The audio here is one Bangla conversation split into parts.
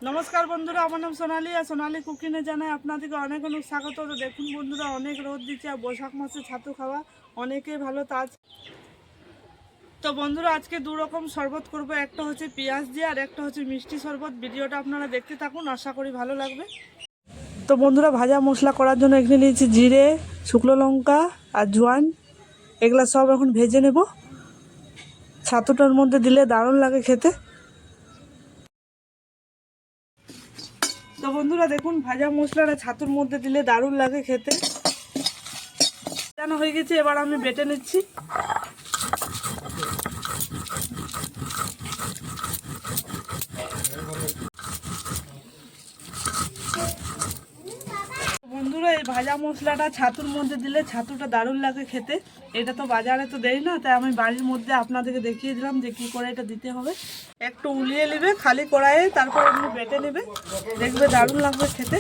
নমস্কার বন্ধুরা, আমার নাম সোনালি আর সোনালি কুকিংয়ে জানাই আপনাদেরকে অনেক অনেক স্বাগত। তো দেখুন বন্ধুরা, অনেক রোদ দিচ্ছে আর বৈশাখ মাসে ছাতু খাওয়া অনেকেই ভালো তাজ। তো বন্ধুরা, আজকে দু রকম শরবত করব, একটা হচ্ছে পেঁয়াজ দিয়ে আর একটা হচ্ছে মিষ্টি শরবত। ভিডিওটা আপনারা দেখতে থাকুন, আশা করি ভালো লাগবে। তো বন্ধুরা, ভাজা মশলা করার জন্য এখানে নিয়েছি জিরে, শুকনো লঙ্কা আর জোয়ান, এগুলা সব এখন ভেজে নেব। ছাতুটার মধ্যে দিলে দারুণ লাগে খেতে। তো বন্ধুরা দেখুন, ভাজা মশলাটা ছাতুর মধ্যে দিলে দারুণ লাগে খেতে। জানা হয়ে গেছে, এবার আমি বেটে নিচ্ছি। বন্ধুরা, এই ভাজা মশলাটা ছাতুর মধ্যে দিলে ছাতুটা দারুণ লাগে খেতে। এটা তো বাজারে তো দেয় না, তাই আমি বাড়ির মধ্যে আপনাদেরকে দেখিয়ে দিলাম যে কী করে এটা দিতে হবে। একটু উলিয়ে নেবে খালি কড়াইয়ে, তারপর এমনি বেটে নেবে, দেখবে দারুণ লাগবে খেতে।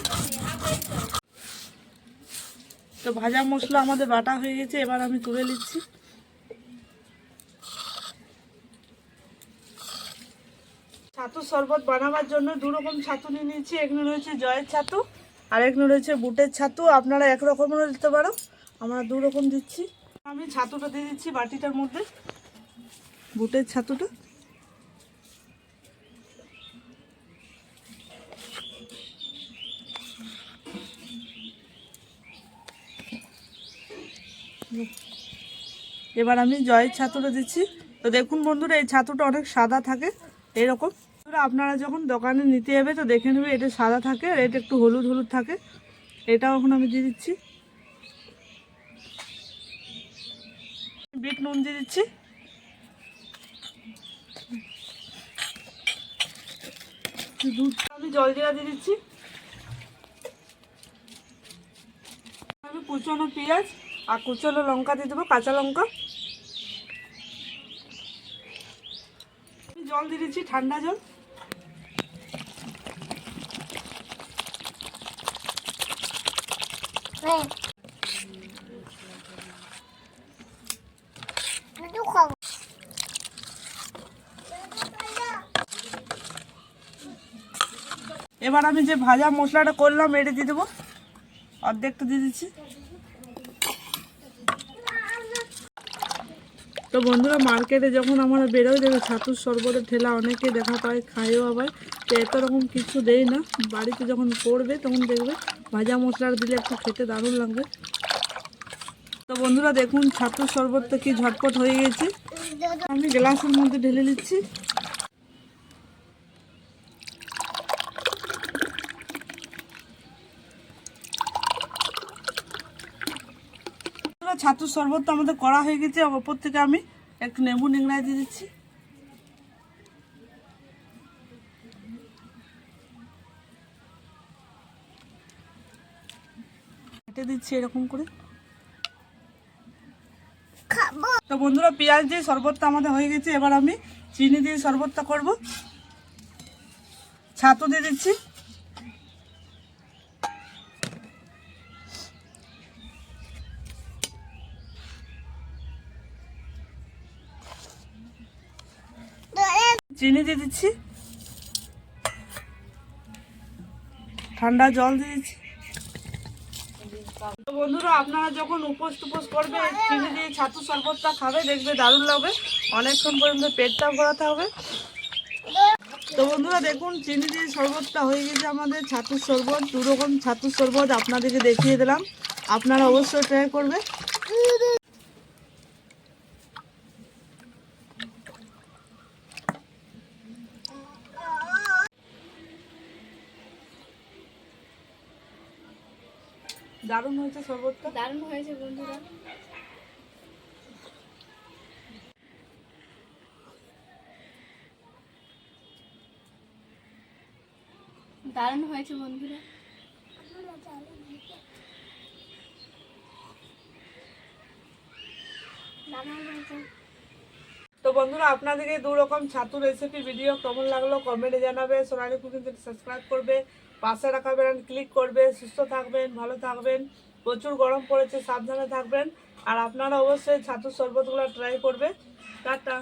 তো ভাজা মশলা আমাদের বাটা হয়ে গেছে, এবার আমি তুলে নিচ্ছি। ছাতু শরবত বানাবার জন্য দু রকম ছাতু নিয়ে নিয়েছি। এখানে রয়েছে জয়ের ছাতু আর এখানে রয়েছে বুটের ছাতু। আপনারা এক রকমেরও দিতে পারো, আমরা দু রকম দিচ্ছি। আমি ছাতুটা দিয়ে দিচ্ছি বাটিটার মধ্যে, বুটের ছাতুটা। এবার আমি জয়ের ছাতুটা দিচ্ছি। তো দেখুন বন্ধুরা, এই ছাতুটা অনেক সাদা থাকে এরকম। আপনারা যখন দোকানে নিতে যাবে তো দেখে নেবে, এটা সাদা থাকে আর এটা একটু হলুদ হলুদ থাকে। এটাও এখন আমি দিয়ে দিচ্ছি। বিট নুন দিয়ে দিচ্ছি। আমি জল জিরা দিয়ে দিচ্ছি। আমি কুচনো পেঁয়াজ আর কুচনো লঙ্কা দিয়ে দেবো, কাঁচা লঙ্কা। আমি জল দিয়ে দিচ্ছি, ঠান্ডা জল। এবার আমি যে ভাজা মশলাটা করলাম এটা দিয়ে দেবো, অর্ধেকটা দিয়ে দিচ্ছি। তো বন্ধুরা, মার্কেটে যখন আমরা বেরোই দেখে ছাতুর শরবতের ঠেলা অনেকে দেখা পায়, খায়ও আবার। তো এত রকম কিছু দেয় না, বাড়িতে যখন করবে তখন দেখবে ভাজা মশলাটা দিলে একটু খেতে দারুণ লাগবে। তো বন্ধুরা দেখুন, ছাতুর শরবতটা কি ঝটপট হয়ে গেছে। আমি গ্লাসের মধ্যে ঢেলে নিচ্ছি। ছাতুর শরবতটা আমাদের করা হয়ে গেছে। ওপর থেকে আমি একটু লেবু নিংড়ায় দিয়ে দিচ্ছি। কেটে দিচ্ছি এরকম করে। তো বন্ধুরা, পেঁয়াজ দিয়ে শরবতটা আমাদের হয়ে গেছে। এবার আমি চিনি দিয়ে শরবতটা করব। ছাতু দিয়ে দিচ্ছি। চিনি দিয়ে দিচ্ছি, ঠান্ডা জল দিয়ে দিচ্ছি। তো বন্ধুরা, আপনারা যখন উপোস টুপোস করবে চিনি দিয়ে ছাতু শরবতটা খাবে, দেখবে দারুণ লাগবে। অনেকক্ষণ পর্যন্ত পেটটাও ভরাতে হবে। তো বন্ধুরা দেখুন, চিনি দিয়ে শরবতটা হয়ে গেছে আমাদের ছাতুর শরবত। দু রকম ছাতুর শরবত আপনাদেরকে দেখিয়ে দিলাম, আপনারা অবশ্যই ট্রাই করবে। দারুণ হয়েছে শরবতটা, দারুণ হয়েছে বন্ধুরা। দারুণ হয়েছে বন্ধুরা। তো বন্ধুরা, আপনাদেরকে দু রকম ছাতু রেসিপি ভিডিও কেমন লাগলো কমেন্টে জানাবে। সোনালি কুকিং সাবস্ক্রাইব করবে, পাশে রাখা বেল ক্লিক করবে। সুস্থ থাকবেন, ভালো থাকবেন। প্রচুর গরম পড়েছে, সাবধানে থাকবেন। আর আপনারা অবশ্যই ছাতুর শরবতগুলো ট্রাই করবে। টাটা।